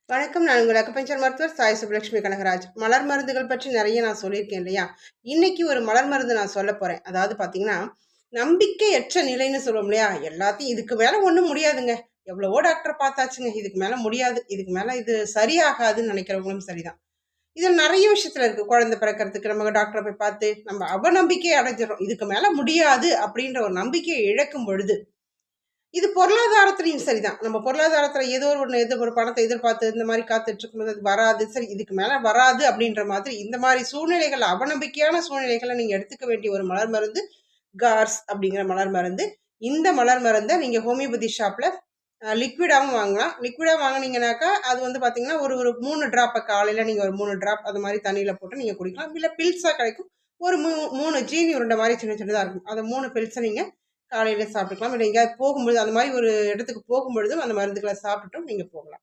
வணக்கம். நான் உங்கள் அக்குபஞ்சர் மருத்துவர் சாய் சுப்புலட்சுமி கனகராஜ். மலர் மருந்துகள் பற்றி நெறைய நான் சொல்லியிருக்கேன் இல்லையா? இன்னைக்கு ஒரு மலர் மருந்து நான் சொல்லப் போறேன். அதாவது பார்த்தீங்கன்னா, நம்பிக்கையற்ற நிலைன்னு சொல்லுவோம் இல்லையா? எல்லாத்தையும் இதுக்கு மேல ஒண்ணும் முடியாதுங்க. எவ்வளவோ டாக்டர் பார்த்தாச்சுங்க. இதுக்கு மேல முடியாது. இதுக்கு மேல இது சரியாகாதுன்னு நெனைக்கிறவங்களும் சரிதான். இதுல நெறைய விஷயத்துல இருக்கு. குழந்தை பிறக்கறதுக்கு நம்ம டாக்டர போய் பார்த்து, நம்ம அவநம்பிக்கைய அடைஞ்சிடுறோம். இதுக்கு மேல முடியாது அப்படின்ற ஒரு நம்பிக்கைய இழக்கும் பொழுது இது பொருளாதாரத்திலயும் சரிதான். நம்ம பொருளாதாரத்துல ஏதோ ஒரு பணத்த எதிர்பார்த்து இந்த மாரி காத்துட்டு இருக்கும்போது அது வராது. சரி இதுக்கு மேல வராது அப்படின்ற மாதிரி இந்த மாரி சூழ்நிலைகள் அவநம்பிக்கையான சூழ்நிலைகள நீங்க எடுத்துக்க வேண்டிய ஒரு மலர் மருந்து கார்ஸ் அப்படிங்கிற மலர் மருந்து. இந்த மலர் மருந்த நீங்க ஹோமியோபதி ஷாப்ல லிக்விடாவும் வாங்கலாம். லிக்விடா வாங்குனீங்கனாக்கா, அது வந்து பார்த்தீங்கன்னா, ஒரு ஒரு 3 ட்ராப்ப காலையில நீங்க ஒரு 3 ட்ராப் அது மாரி தண்ணீல போட்டு நீங்க குடிக்கலாம். இல்ல பில்ஸா கிடைக்கும். ஒரு 3 ஜீனி உருண்ட மாரி சின்ன சின்னதா இருக்கும். அத 3 பில்ஸ நீங்க காலையில சாப்பிட்டுக்கலாம். இல்ல எங்கேயாவது போகும்பொழுது அந்த மாரி ஒரு இடத்துக்கு போகும்பொழுதும் அந்த மருந்துகள சாப்பிட்டுட்டும் நீங்க போகலாம்.